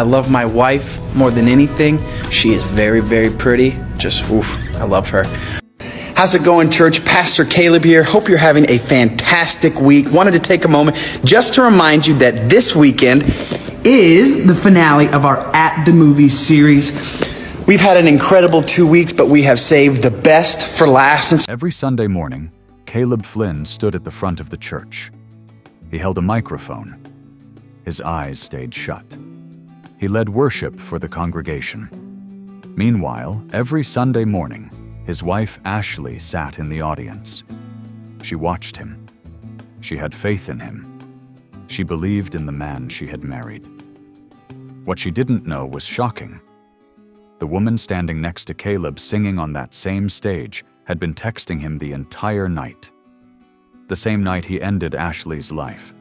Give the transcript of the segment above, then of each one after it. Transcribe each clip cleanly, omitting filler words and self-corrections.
I love my wife more than anything. She is very, very pretty. Just, oof, I love her. How's it going, church? Pastor Caleb here. Hope you're having a fantastic week. Wanted to take a moment just to remind you that this weekend is the finale of our At the Movies series. We've had an incredible 2 weeks, but we have saved the best for last. Every Sunday morning, Caleb Flynn stood at the front of the church. He held a microphone. His eyes stayed shut. He led worship for the congregation. Meanwhile, every Sunday morning, his wife Ashley sat in the audience. She watched him. She had faith in him. She believed in the man she had married. What she didn't know was shocking. The woman standing next to Caleb singing on that same stage had been texting him the entire night. The same night he ended Ashley's life.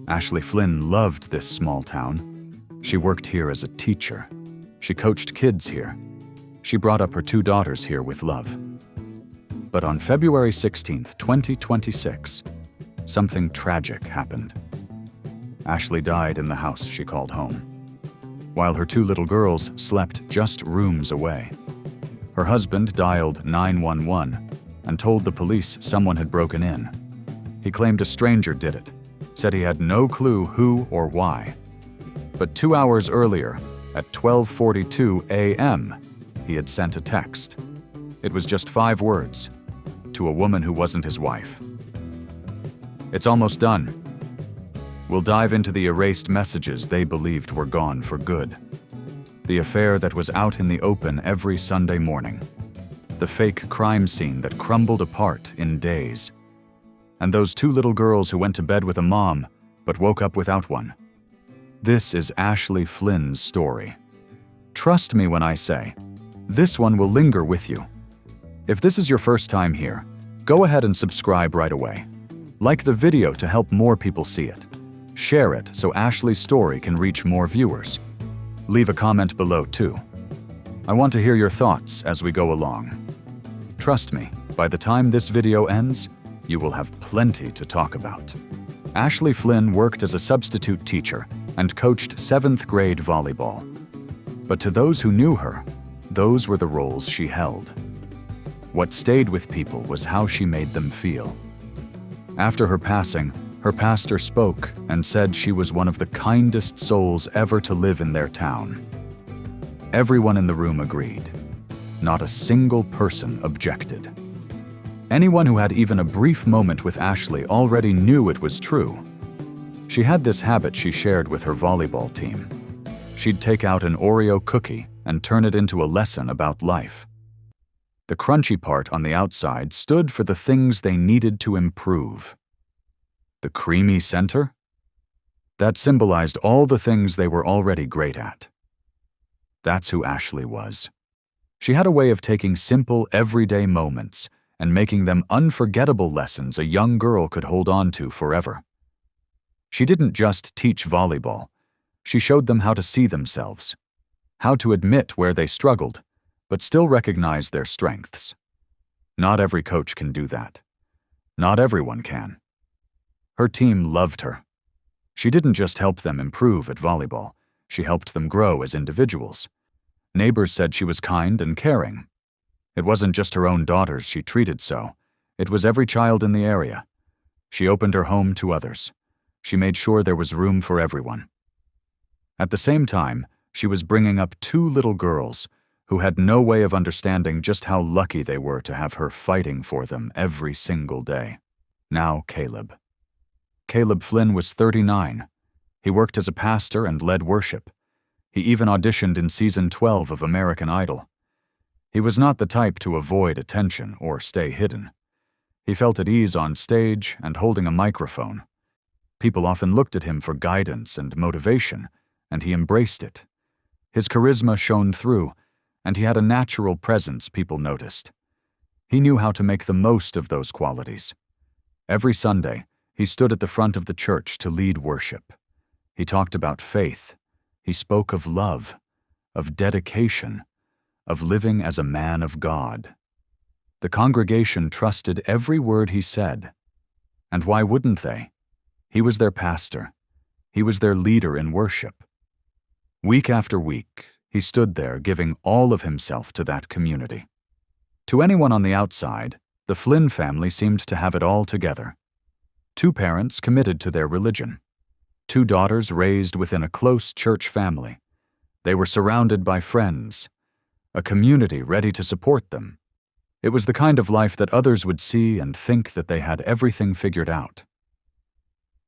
Ashley Flynn loved this small town. She worked here as a teacher. She coached kids here. She brought up her 2 daughters here with love. But on February 16th, 2026, something tragic happened. Ashley died in the house she called home, while her 2 little girls slept just rooms away. Her husband dialed 911 and told the police someone had broken in. He claimed a stranger did it, said he had no clue who or why. But 2 hours earlier, at 12:42 a.m., he had sent a text. It was just 5 words, to a woman who wasn't his wife. It's almost done. We'll dive into the erased messages they believed were gone for good. The affair that was out in the open every Sunday morning. The fake crime scene that crumbled apart in days. And those 2 little girls who went to bed with a mom, but woke up without one. This is Ashley Flynn's story. Trust me when I say, this one will linger with you. If this is your first time here, go ahead and subscribe right away. Like the video to help more people see it. Share it so Ashley's story can reach more viewers. Leave a comment below too. I want to hear your thoughts as we go along. Trust me, by the time this video ends, you will have plenty to talk about. Ashley Flynn worked as a substitute teacher and coached 7th grade volleyball. But to those who knew her, those were the roles she held. What stayed with people was how she made them feel. After her passing, her pastor spoke and said she was one of the kindest souls ever to live in their town. Everyone in the room agreed. Not a single person objected. Anyone who had even a brief moment with Ashley already knew it was true. She had this habit she shared with her volleyball team. She'd take out an Oreo cookie and turn it into a lesson about life. The crunchy part on the outside stood for the things they needed to improve. The creamy center? That symbolized all the things they were already great at. That's who Ashley was. She had a way of taking simple, everyday moments and making them unforgettable lessons a young girl could hold on to forever. She didn't just teach volleyball. She showed them how to see themselves, how to admit where they struggled, but still recognize their strengths. Not every coach can do that. Not everyone can. Her team loved her. She didn't just help them improve at volleyball, she helped them grow as individuals. Neighbors said she was kind and caring. It wasn't just her own daughters she treated so, it was every child in the area. She opened her home to others. She made sure there was room for everyone. At the same time, she was bringing up 2 little girls who had no way of understanding just how lucky they were to have her fighting for them every single day. Now Caleb. Caleb Flynn was 39. He worked as a pastor and led worship. He even auditioned in season 12 of American Idol. He was not the type to avoid attention or stay hidden. He felt at ease on stage and holding a microphone. People often looked at him for guidance and motivation, and he embraced it. His charisma shone through, and he had a natural presence people noticed. He knew how to make the most of those qualities. Every Sunday, he stood at the front of the church to lead worship. He talked about faith. He spoke of love, of dedication, of living as a man of God. The congregation trusted every word he said. And why wouldn't they? He was their pastor. He was their leader in worship. Week after week, he stood there giving all of himself to that community. To anyone on the outside, the Flynn family seemed to have it all together. 2 parents committed to their religion. 2 daughters raised within a close church family. They were surrounded by friends, a community ready to support them. It was the kind of life that others would see and think that they had everything figured out.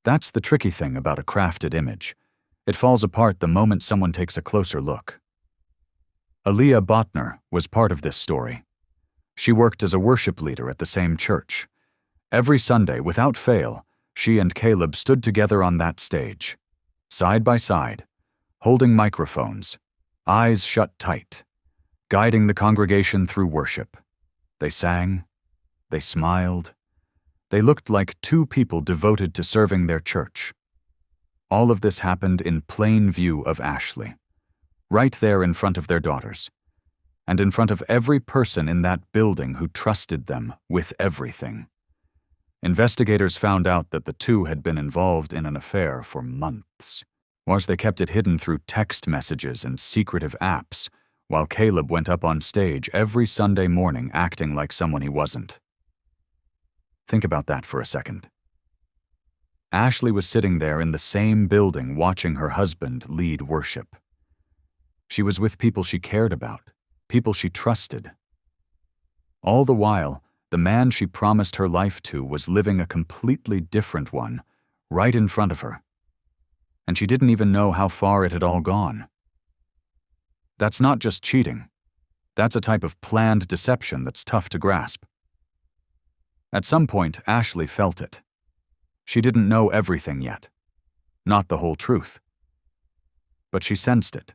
That's the tricky thing about a crafted image. It falls apart the moment someone takes a closer look. Aaliyah Botner was part of this story. She worked as a worship leader at the same church. Every Sunday, without fail, she and Caleb stood together on that stage, side by side, holding microphones, eyes shut tight, guiding the congregation through worship. They sang, they smiled, they looked like 2 people devoted to serving their church. All of this happened in plain view of Ashley, right there in front of their daughters, and in front of every person in that building who trusted them with everything. Investigators found out that the 2 had been involved in an affair for months, whilst they kept it hidden through text messages and secretive apps, while Caleb went up on stage every Sunday morning acting like someone he wasn't. Think about that for a second. Ashley was sitting there in the same building watching her husband lead worship. She was with people she cared about, people she trusted. All the while, the man she promised her life to was living a completely different one, right in front of her. And she didn't even know how far it had all gone. That's not just cheating. That's a type of planned deception that's tough to grasp. At some point, Ashley felt it. She didn't know everything yet, not the whole truth. But she sensed it.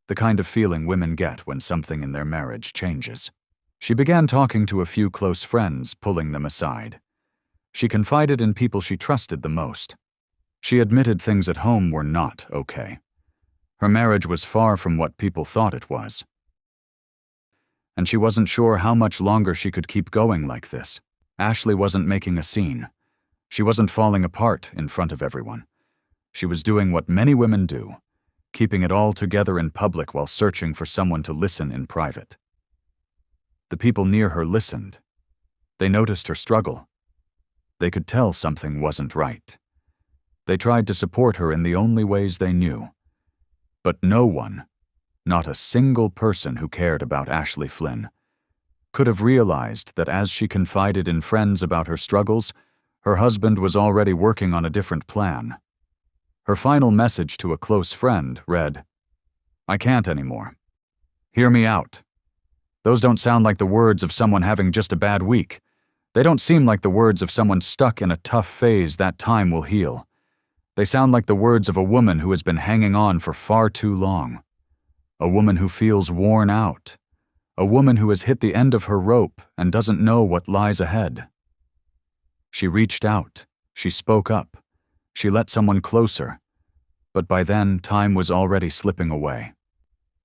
The kind of feeling women get when something in their marriage changes. She began talking to a few close friends, pulling them aside. She confided in people she trusted the most. She admitted things at home were not okay. Her marriage was far from what people thought it was. And she wasn't sure how much longer she could keep going like this. Ashley wasn't making a scene. She wasn't falling apart in front of everyone. She was doing what many women do, keeping it all together in public while searching for someone to listen in private. The people near her listened. They noticed her struggle. They could tell something wasn't right. They tried to support her in the only ways they knew. But no one, not a single person who cared about Ashley Flynn, could have realized that as she confided in friends about her struggles, her husband was already working on a different plan. Her final message to a close friend read, "I can't anymore. Hear me out. Those don't sound like the words of someone having just a bad week. They don't seem like the words of someone stuck in a tough phase that time will heal. They sound like the words of a woman who has been hanging on for far too long. A woman who feels worn out. A woman who has hit the end of her rope and doesn't know what lies ahead." She reached out. She spoke up. She let someone closer. But by then, time was already slipping away.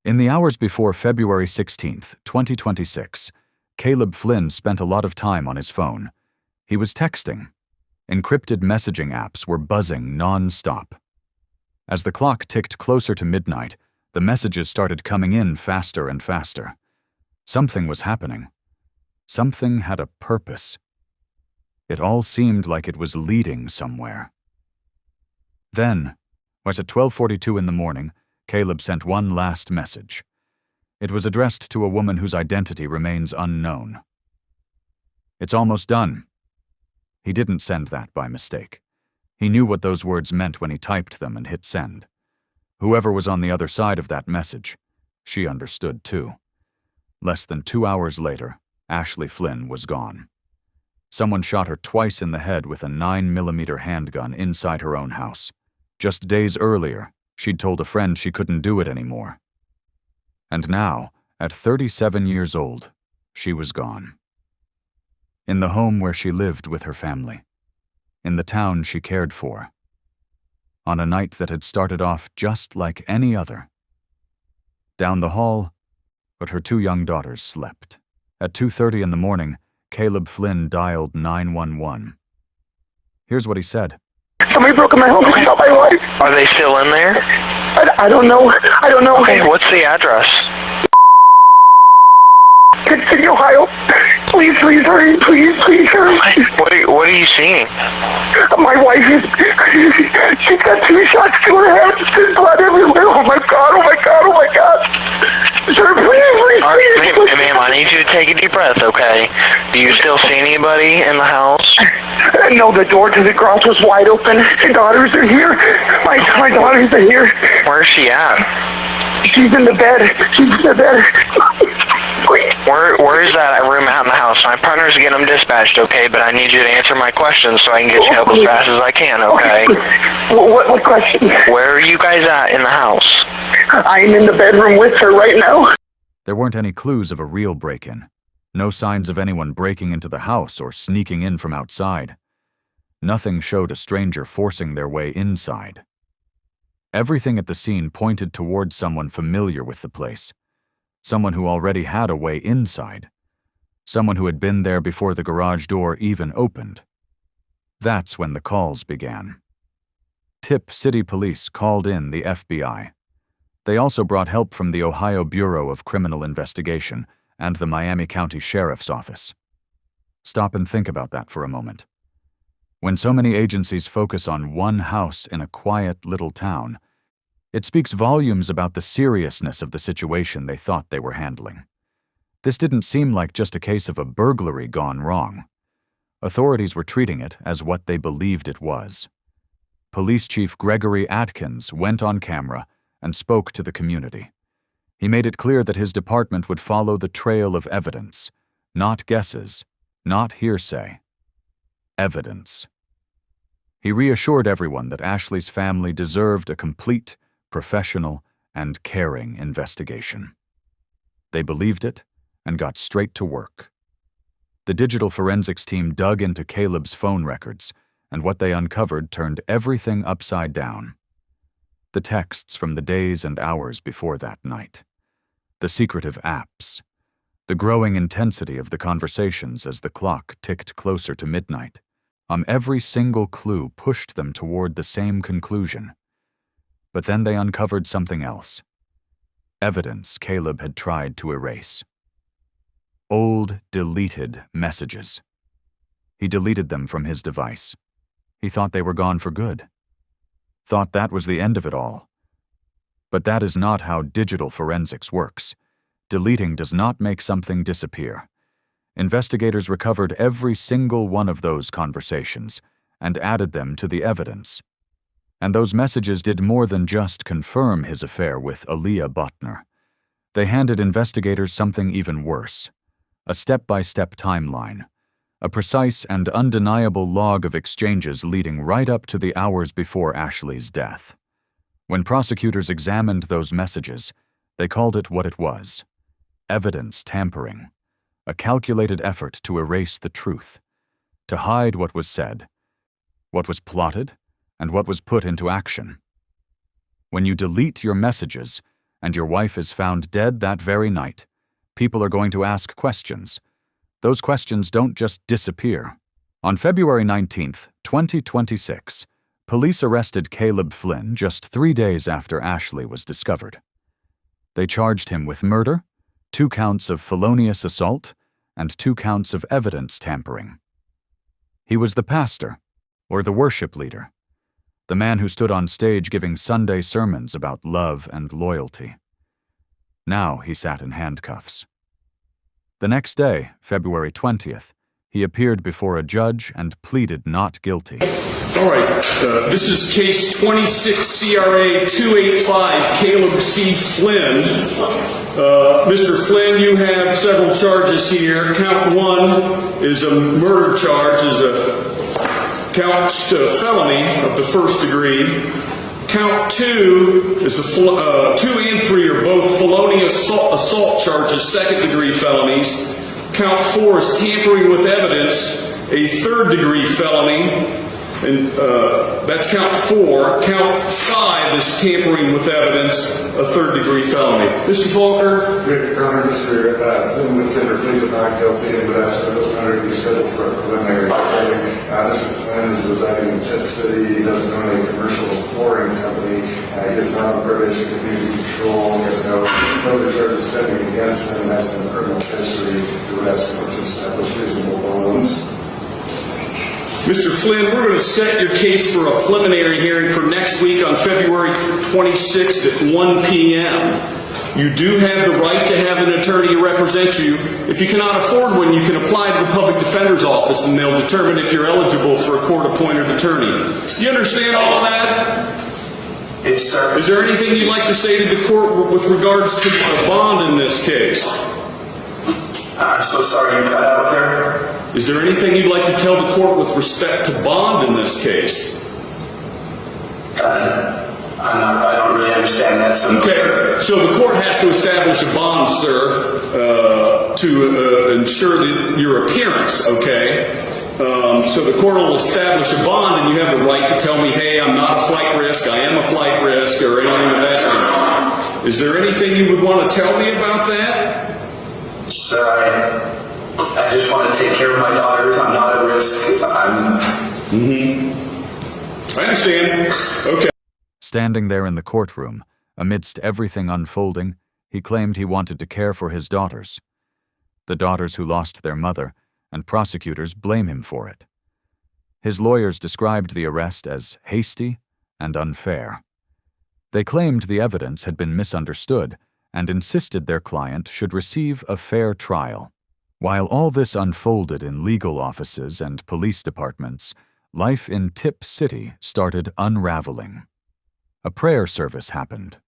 In the hours before February 16th, 2026, Caleb Flynn spent a lot of time on his phone. He was texting. Encrypted messaging apps were buzzing non-stop. As the clock ticked closer to midnight, the messages started coming in faster and faster. Something was happening. Something had a purpose. It all seemed like it was leading somewhere. Then, at 12:42 in the morning, Caleb sent one last message. It was addressed to a woman whose identity remains unknown. "It's almost done." He didn't send that by mistake. He knew what those words meant when he typed them and hit send. Whoever was on the other side of that message, she understood too. Less than 2 hours later, Ashley Flynn was gone. Someone shot her twice in the head with a 9mm handgun inside her own house. Just days earlier, she'd told a friend she couldn't do it anymore. And now, at 37 years old, she was gone. In the home where she lived with her family. In the town she cared for. On a night that had started off just like any other. Down the hall, but her 2 young daughters slept. At 2:30 in the morning, Caleb Flynn dialed 911. Here's what he said. "Somebody broke in my home and shot my wife." Are they still in there? I don't know. I don't know. Okay, what's the address? Tipp City, Ohio. Please hurry. Please hurry. What are you seeing? My wife is... She's got 2 shots to her head. There's blood everywhere. Oh, my God. Sir, please. All right, ma'am, I need you to take a deep breath, okay? Do you still see anybody in the house? No, the door to the garage was wide open. My daughters are here. My daughters are here. Where's she at? She's in the bed. Where is that room out in the house? My partner's getting them dispatched, okay? But I need you to answer my questions so I can get you help as fast as I can, okay? What question? Where are you guys at in the house? I'm in the bedroom with her right now. There weren't any clues of a real break-in. No signs of anyone breaking into the house or sneaking in from outside. Nothing showed a stranger forcing their way inside. Everything at the scene pointed towards someone familiar with the place. Someone who already had a way inside. Someone who had been there before the garage door even opened. That's when the calls began. Tipp City Police called in the FBI. They also brought help from the Ohio Bureau of Criminal Investigation and the Miami County Sheriff's Office. Stop and think about that for a moment. When so many agencies focus on one house in a quiet little town, it speaks volumes about the seriousness of the situation they thought they were handling. This didn't seem like just a case of a burglary gone wrong. Authorities were treating it as what they believed it was. Police Chief Gregory Atkins went on camera and spoke to the community. He made it clear that his department would follow the trail of evidence, not guesses, not hearsay. Evidence. He reassured everyone that Ashley's family deserved a complete, professional, and caring investigation. They believed it and got straight to work. The digital forensics team dug into Caleb's phone records, and what they uncovered turned everything upside down. The texts from the days and hours before that night. The secretive apps. The growing intensity of the conversations as the clock ticked closer to midnight. Every single clue pushed them toward the same conclusion. But then they uncovered something else. Evidence Caleb had tried to erase. Old, deleted messages. He deleted them from his device. He thought they were gone for good. Thought that was the end of it all. But that is not how digital forensics works. Deleting does not make something disappear. Investigators recovered every single one of those conversations and added them to the evidence. And those messages did more than just confirm his affair with Aaliyah Botner. They handed investigators something even worse. A step-by-step timeline. A precise and undeniable log of exchanges leading right up to the hours before Ashley's death. When prosecutors examined those messages, they called it what it was. Evidence tampering. A calculated effort to erase the truth. To hide what was said, what was plotted, and what was put into action. When you delete your messages, and your wife is found dead that very night, people are going to ask questions. Those questions don't just disappear. On February 19th, 2026, police arrested Caleb Flynn just 3 days after Ashley was discovered. They charged him with murder, 2 counts of felonious assault, and 2 counts of evidence tampering. He was the pastor, or the worship leader, the man who stood on stage giving Sunday sermons about love and loyalty. Now he sat in handcuffs. The next day, February 20th, he appeared before a judge and pleaded not guilty. All right, this is case 26 CRA 285, Caleb C. Flynn. Mr. Flynn, you have several charges here. Count 1 is a murder charge, is a count felony of the first degree. Count 2 is 2 and 3 are both felonious assault charges, second-degree felonies. Count 4 is tampering with evidence, a third-degree felony, and that's count 4. Count 5 is tampering with evidence, a third-degree felony. Mr. Faulkner? Your Honor, Mr. Flynn would tender pleas of not guilty and would ask for this matter to be scheduled for a preliminary hearing. Mr. Flynn is residing in Tipp City. He doesn't own a commercial flooring company. He he is not on probation, community control, he has no other charges pending against him, has no criminal history. We would ask the court to establish reasonable bonds. Mr. Flynn, we're going to set your case for a preliminary hearing for next week on February 26th at 1 p.m. You do have the right to have an attorney to represent you. If you cannot afford one, you can apply to the public defender's office and they'll determine if you're eligible for a court-appointed attorney. Do you understand all of that? Yes, sir. Is there anything you'd like to say to the court with regards to a bond in this case? I'm so sorry you cut out there. Is there anything you'd like to tell the court with respect to bond in this case? I don't really understand that. So Okay, so the court has to establish a bond, sir, to ensure that your appearance, okay? So the court will establish a bond and you have the right to tell me, hey, I'm not a flight risk, I am a flight risk, or anything of that nature. Is there anything you would want to tell me about that? Sir, I just want to take care of my daughters. I'm not at risk. I understand. Okay. Standing there in the courtroom, amidst everything unfolding, he claimed he wanted to care for his daughters. The daughters who lost their mother, and prosecutors blame him for it. His lawyers described the arrest as hasty and unfair. They claimed the evidence had been misunderstood and insisted their client should receive a fair trial. While all this unfolded in legal offices and police departments, life in Tipp City started unraveling. A prayer service happened.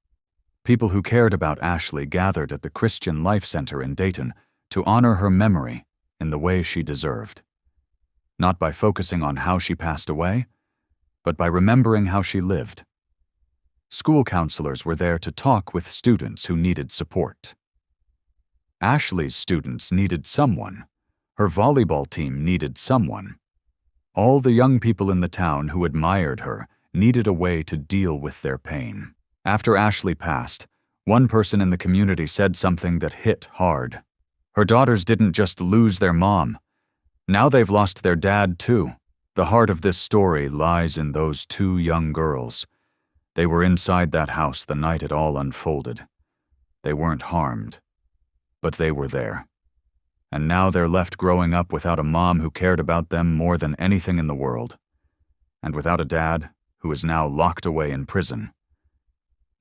People who cared about Ashley gathered at the Christian Life Center in Dayton to honor her memory in the way she deserved. Not by focusing on how she passed away, but by remembering how she lived. School counselors were there to talk with students who needed support. Ashley's students needed someone. Her volleyball team needed someone. All the young people in the town who admired her needed a way to deal with their pain. After Ashley passed, one person in the community said something that hit hard. Her daughters didn't just lose their mom. Now they've lost their dad too. The heart of this story lies in those two young girls. They were inside that house the night it all unfolded. They weren't harmed, but they were there. And now they're left growing up without a mom who cared about them more than anything in the world, and without a dad who is now locked away in prison.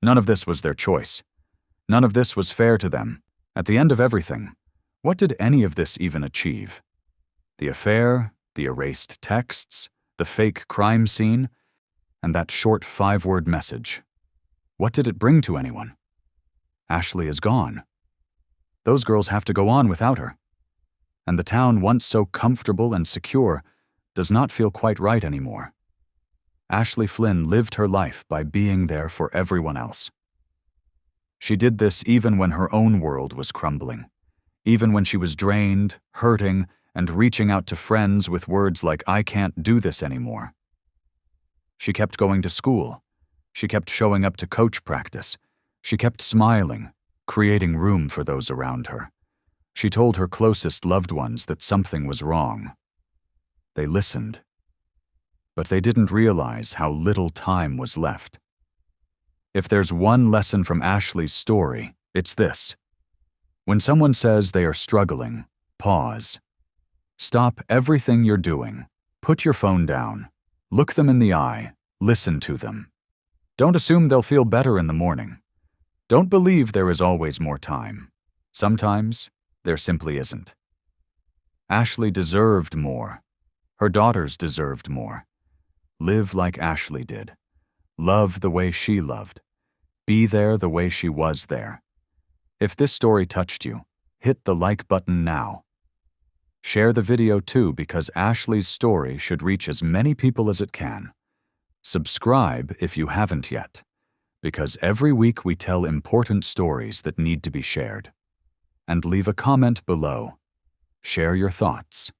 None of this was their choice. None of this was fair to them. At the end of everything, what did any of this even achieve? The affair, the erased texts, the fake crime scene, and that short 5-word message. What did it bring to anyone? Ashley is gone. Those girls have to go on without her. And the town, once so comfortable and secure, does not feel quite right anymore. Ashley Flynn lived her life by being there for everyone else. She did this even when her own world was crumbling, even when she was drained, hurting, and reaching out to friends with words like, "I can't do this anymore." She kept going to school. She kept showing up to coach practice. She kept smiling, creating room for those around her. She told her closest loved ones that something was wrong. They listened. But they didn't realize how little time was left. If there's one lesson from Ashley's story, it's this. When someone says they are struggling, pause. Stop everything you're doing. Put your phone down. Look them in the eye. Listen to them. Don't assume they'll feel better in the morning. Don't believe there is always more time. Sometimes there simply isn't. Ashley deserved more. Her daughters deserved more. Live like Ashley did. Love the way she loved. Be there the way she was there. If this story touched you, hit the like button now. Share the video too, because Ashley's story should reach as many people as it can. Subscribe if you haven't yet, because every week we tell important stories that need to be shared. And leave a comment below. Share your thoughts.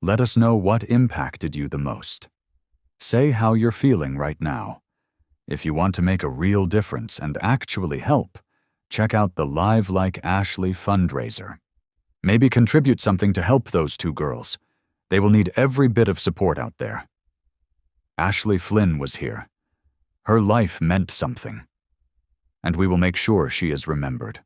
Let us know what impacted you the most. Say how you're feeling right now. If you want to make a real difference and actually help, check out the Live Like Ashley fundraiser. Maybe contribute something to help those two girls. They will need every bit of support out there. Ashley Flynn was here. Her life meant something. and we will make sure she is remembered.